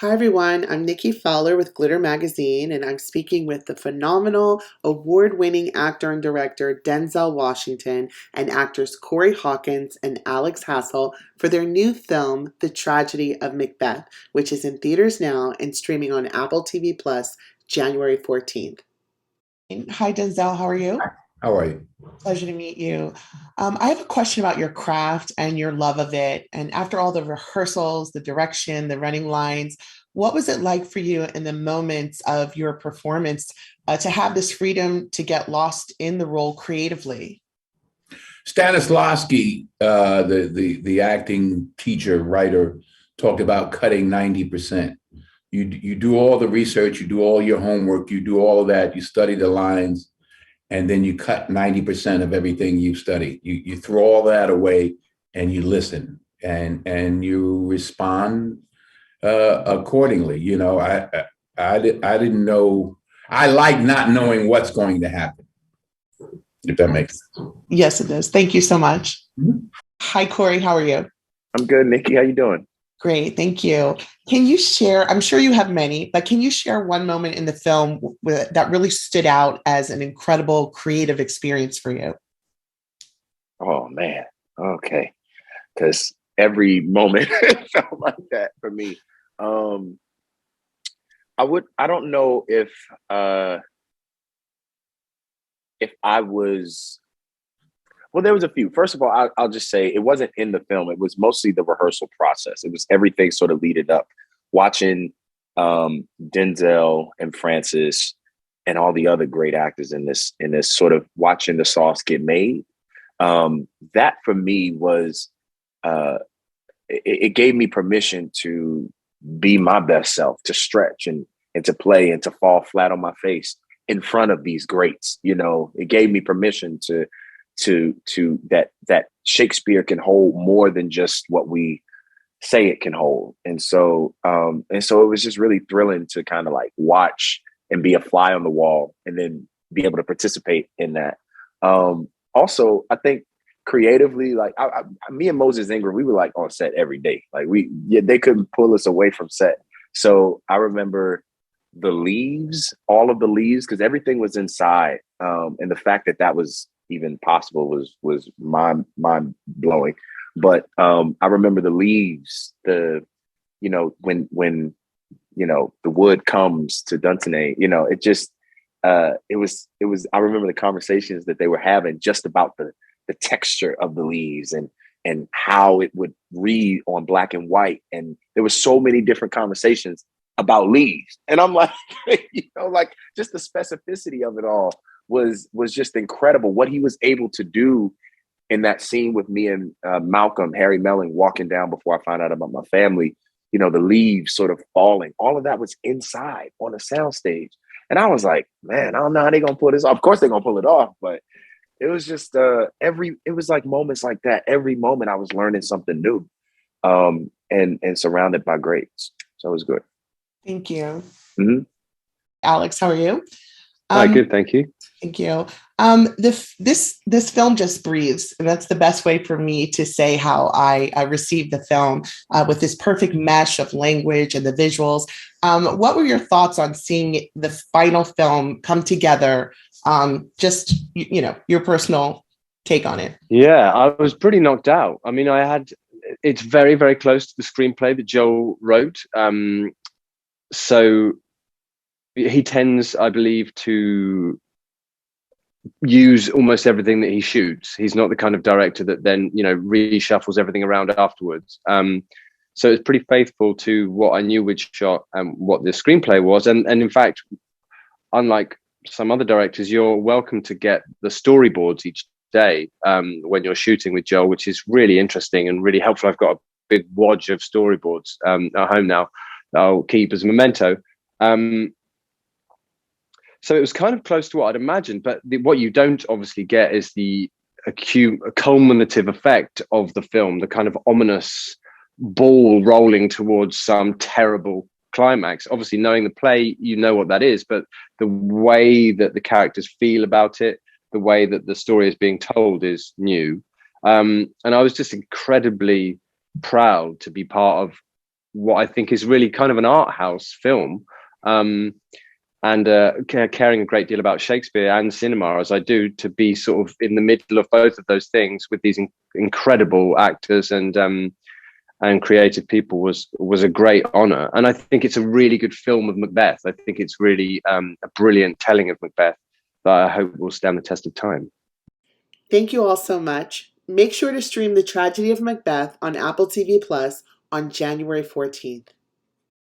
Hi everyone, I'm Nikki Fowler with Glitter Magazine, and I'm speaking with the phenomenal award-winning actor and director Denzel Washington and actors Corey Hawkins and Alex Hassell for their new film, The Tragedy of Macbeth, which is in theaters now and streaming on Apple TV Plus January 14th. Hi Denzel, how are you? How are you? Pleasure to meet you. I have a question about your craft and your love of it. And after all the rehearsals, the direction, the running lines, what was it like for you in the moments of your performance to have this freedom to get lost in the role creatively? Stanislavski, the acting teacher writer, talked about cutting 90%. You do all the research, you do all your homework, you do all of that, you study the lines, and then you cut 90% of everything you've studied. You throw all that away and you listen and you respond accordingly. I didn't know. I like not knowing what's going to happen. If that makes sense. Yes, it does. Thank you so much. Mhm. Hi, Corey. How are you? I'm good, Nikki. How you doing? Great. Thank you. Can you share? I'm sure you have many, but can you share one moment in the film that really stood out as an incredible creative experience for you? Oh man. Okay. Because every moment felt like that for me. Um, I don't know if I was, well, there was a few. First of all, I'll just say it wasn't in the film. It was mostly the rehearsal process. It was everything sort of leading up, watching Denzel and Francis and all the other great actors in this sort of watching the sauce get made. That for me was uh, it gave me permission to be my best self, to stretch and to play and to fall flat on my face in front of these greats. It gave me permission to that Shakespeare can hold more than just what we say it can hold. And so it was just really thrilling to kind of like watch and be a fly on the wall and then be able to participate in that. Also, I think creatively, like me and Moses Ingram, we were like on set every day. Like they couldn't pull us away from set. So I remember the leaves, all of the leaves, because everything was inside. And the fact that that was even possible was mind blowing. But I remember the leaves, when the wood comes to Duntonay, it just it was I remember the conversations that they were having just about the texture of the leaves and how it would read on black and white. And there were so many different conversations about leaves. And I'm like, like just the specificity of it all was just incredible. What he was able to do in that scene with me and Malcolm, Harry Melling, walking down before I found out about my family, the leaves sort of falling, all of that was inside on a soundstage. And I was like, man, I don't know how they're going to pull this off. Of course they're going to pull it off, but it was just it was like moments like that. Every moment I was learning something new, and surrounded by greats. So it was good. Thank you. Mhm. Alex, how are you? Hi, Um, good, thank you. Thank you. This film just breathes, and that's the best way for me to say how I received the film with this perfect mesh of language and the visuals. What were your thoughts on seeing the final film come together? Just your personal take on it. Yeah, I was pretty knocked out. I mean, it's very, very close to the screenplay that Joel wrote. So he tends, I believe, to use almost everything that he shoots. He's not the kind of director that then, reshuffles everything around afterwards. So it's pretty faithful to what I knew we'd shot and what the screenplay was. And in fact, unlike some other directors, you're welcome to get the storyboards each day when you're shooting with Joel, which is really interesting and really helpful. I've got a big wad of storyboards at home now that I'll keep as a memento. So it was kind of close to what I'd imagined, but what you don't obviously get is the acute culminative effect of the film, the kind of ominous ball rolling towards some terrible climax. Obviously, knowing the play, you know what that is, but the way that the characters feel about it, the way that the story is being told is new. And I was just incredibly proud to be part of what I think is really kind of an art house film. And caring a great deal about Shakespeare and cinema as I do, to be sort of in the middle of both of those things with these incredible actors and creative people was a great honor. And I think it's a really good film of Macbeth. I think it's really a brilliant telling of Macbeth that I hope will stand the test of time. Thank you all so much. Make sure to stream The Tragedy of Macbeth on Apple TV Plus on January 14th.